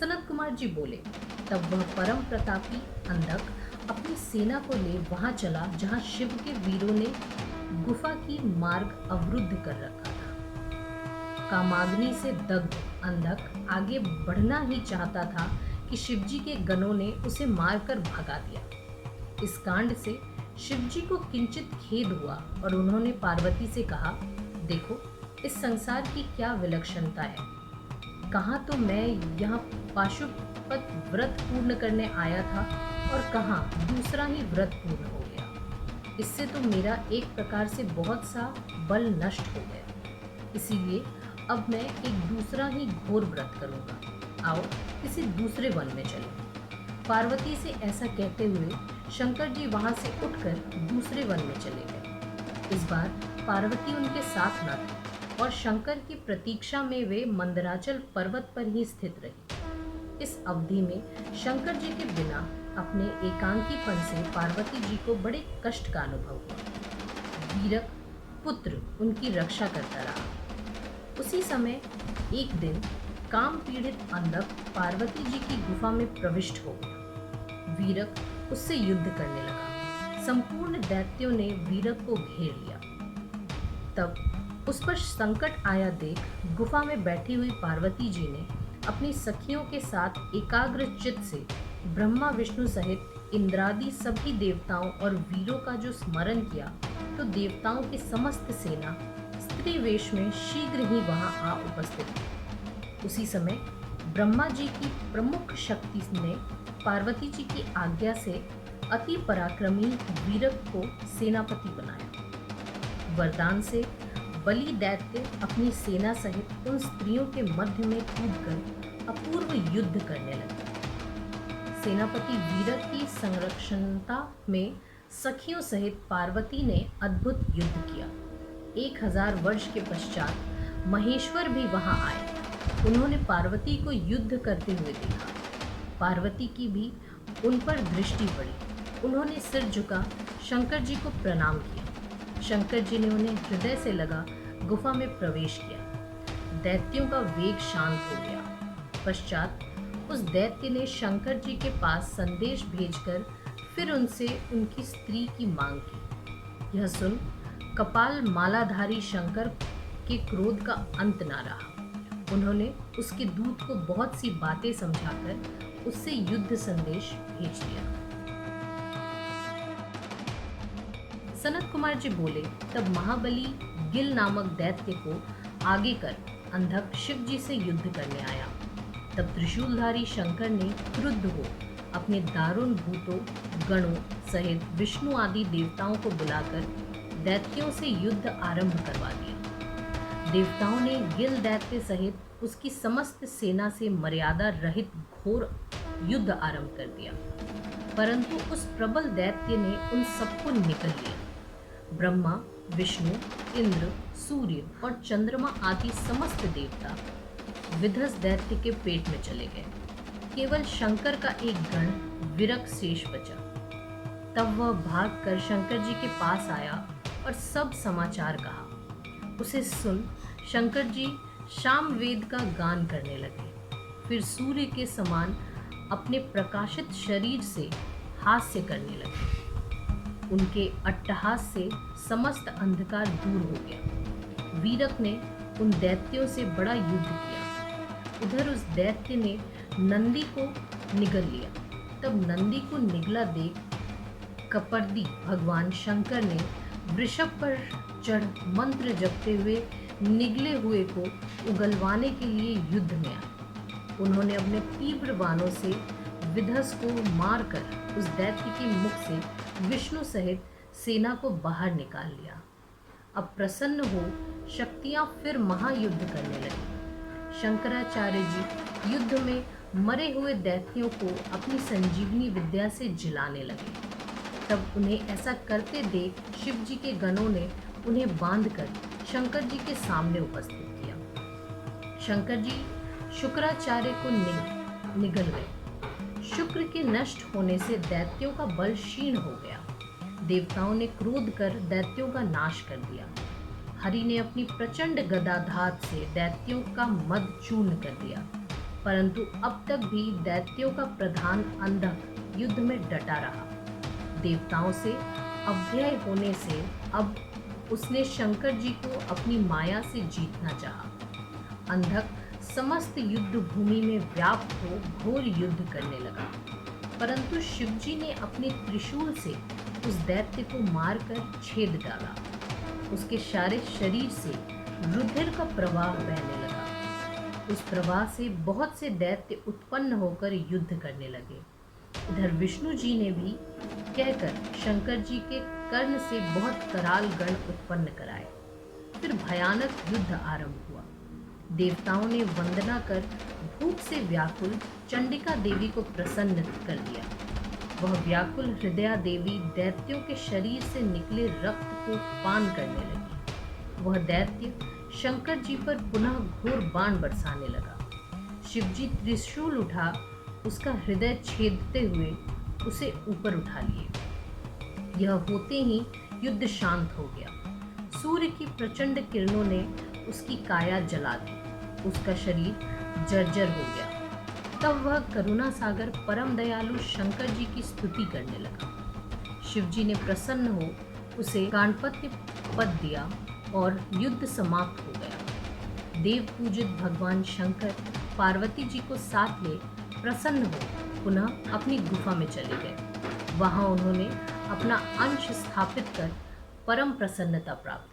सनत कुमार जी बोले, तब वह परम प्रतापी अंधक अपनी सेना को ले वहां चला जहां शिव के वीरों ने गुफा की मार्ग अवरुद्ध कर रखा था। कामाग्नि से दग्ध अंधक आगे बढ़ना ही चाहता था कि शिवजी के गणों ने उसे मारकर भगा दिया। इस कांड से शिवजी को किंचित खेद हुआ और उन्होंने पार्वती से कहा, देखो, इस संसार की क्या विलक्षणता है। कहाँ तो मैं यहाँ पाशुपत व्रत पूर्ण करने आया था और कहाँ दूसरा ही व्रत पूर्ण हो गया। इससे तो मेरा एक प्रकार से बहुत सा बल नष्ट हो गया। इसीलिए अब मैं एक दूसरा ही घोर व्रत करूँगा। आओ किसी दूसरे वन में चलें। पार्वती से ऐसा कहते हुए शंकर जी वहाँ से उठकर दूसरे वन में चले गए। इस बार पार्वती उनके साथ न थी और शंकर की प्रतीक्षा में वे मंदराचल पर्वत पर ही स्थित रही। इस अवधि में शंकर जी के बिना अपने एकांकीपन से पार्वती जी को बड़े कष्ट का अनुभव हुआ। वीरक पुत्र उनकी रक्षा करता रहा। उसी समय एक दिन काम पीड़ित अंधक पार्वती जी की गुफा में प्रविष्ट हो गया। वीरक उससे युद्ध करने लगा। संपूर्ण दैत्यों ने वीरक को घेर लिया। तब उस पर संकट आया देख गुफा में बैठी हुई पार्वती जी ने अपनी सखियों के साथ एकाग्र चित्त से ब्रह्मा विष्णु सहित इंद्रादि सभी देवताओं और वीरों का जो स्मरण किया, तो देवताओं की समस्त सेना स्त्री वेश में शीघ्र ही वहां आ उपस्थित हुई। उसी समय ब्रह्मा जी की प्रमुख शक्ति ने पार्वती जी की आज्ञा से अति पराक्रमी वीरक को सेनापति बनाया। वरदान से बलि दैत्य अपनी सेना सहित उन स्त्रियों के मध्य में कूदकर अपूर्व युद्ध करने लगे। सेनापति वीरक की संरक्षणता में सखियों सहित पार्वती ने अद्भुत युद्ध किया। 1000 वर्ष के पश्चात महेश्वर भी वहां आए। उन्होंने पार्वती को युद्ध करते हुए देखा। पार्वती की भी उन पर दृष्टि पड़ी। उन्होंने सिर झुका शंकर जी को प्रणाम किया। शंकर जी ने उन्हें हृदय से लगा गुफा में प्रवेश किया। दैत्यों का वेग शांत हो गया। पश्चात उस दैत्य ने शंकर जी के पास संदेश भेजकर फिर उनसे उनकी स्त्री की मांग की। यह सुन कपाल मालाधारी शंकर के क्रोध का अंत ना रहा। उन्होंने उसके दूत को बहुत सी बातें समझाकर उससे युद्ध संदेश भेज दिया। सनत कुमार जी बोले, तब महाबली गिल नामक दैत्य को आगे कर अंधक शिव जी से युद्ध करने आया। तब त्रिशूलधारी शंकर ने क्रुद्ध हो अपने दारुण भूतों गणों सहित विष्णु आदि देवताओं को बुलाकर दैत्यों से युद्ध आरंभ करवा दिया। देवताओं ने गिल दैत्य सहित उसकी समस्त सेना से मर्यादा रहित घोर युद्ध आरंभ कर दिया, परंतु उस प्रबल दैत्य ने उन सबको निकल लिया। ब्रह्मा विष्णु इंद्र सूर्य और चंद्रमा आदि समस्त देवता विध्वंस दैत्य के पेट में चले गए। केवल शंकर का एक गण वीरक शेष बचा। तब वह भागकर शंकर जी के पास आया और सब समाचार कहा। उसे सुन शंकर जी शाम वेद का गान करने लगे। फिर सूर्य के समान अपने प्रकाशित शरीर से हास्य करने लगे। उनके अट्टहास से समस्त अंधकार दूर हो गया। वीरक ने उन दैत्यों से बड़ा युद्ध किया। उधर उस दैत्य ने नंदी को निगल लिया। तब नंदी को निगला देख कपर्दी भगवान शंकर ने वृषभ पर चढ़ मंत्र जपते हुए निगले हुए को उगलवाने के लिए युद्ध में आए। उन्होंने अपने तीव्र बाणों से विध्वंस को मारकर उस दैत्य के मुख से विष्णु सहित सेना को बाहर निकाल लिया। अब प्रसन्न हो शक्तियां फिर महायुद्ध करने लगी। शंकराचार्य जी युद्ध में मरे हुए दैत्यों को अपनी संजीवनी विद्या से जिलाने लगे। तब उन्हें ऐसा करते देख शिव जी के गणों ने उन्हें बांधकर शंकर जी के सामने उपस्थित किया। शंकर जी शुक्राचार्य को निगल गए। शुक्र के नष्ट होने से दैत्यों का बल क्षीण हो गया। देवताओं ने क्रोध कर दैत्यों का नाश कर दिया। हरि ने अपनी प्रचंड गदाधात से दैत्यों का मद चूर्ण कर दिया, परंतु अब तक भी दैत्यों का प्रधान अंधक युद्ध में डटा रहा। देवताओं से अव्यय होने से अब उसने शंकर जी को अपनी माया से जीतना चाहा। अंधक समस्त युद्ध भूमि में व्याप्त हो घोर युद्ध करने लगा, परंतु शिवजी ने अपने त्रिशूल से उस दैत्य को मारकर छेद डाला। उसके सारे शरीर से रुधिर का प्रवाह बहने लगा। उस प्रवाह से बहुत से दैत्य उत्पन्न होकर युद्ध करने लगे। इधर विष्णु जी ने भी कहकर शंकर जी के कर्ण से बहुत कराल गण उत्पन्न कराए। फिर भयानक युद्ध आरंभ हुआ। देवताओं ने वंदना कर भूख से व्याकुल चंडिका देवी को प्रसन्न कर दिया। वह व्याकुल हृदया देवी दैत्यों के शरीर से निकले रक्त को पान करने लगी। वह दैत्य शंकर जी पर पुनः घोर बाण बरसाने लगा। शिवजी त्रिशूल उठा उसका हृदय छेदते हुए उसे ऊपर उठा लिए। यह होते ही युद्ध शांत हो गया। सूर्य की प्रचंड किरणों ने उसकी काया जला दी। उसका शरीर जर्जर हो गया। तब वह करुणा सागर परम दयालु शंकर जी की स्तुति करने लगा। शिवजी ने प्रसन्न हो उसे गाणपत्य पद दिया और युद्ध समाप्त हो गया। देव पूजित भगवान शंकर पार्वती जी को साथ ले प्रसन्न हो पुनः अपनी गुफा में चले गए। वहां उन्होंने अपना अंश स्थापित कर परम प्रसन्नता प्राप्त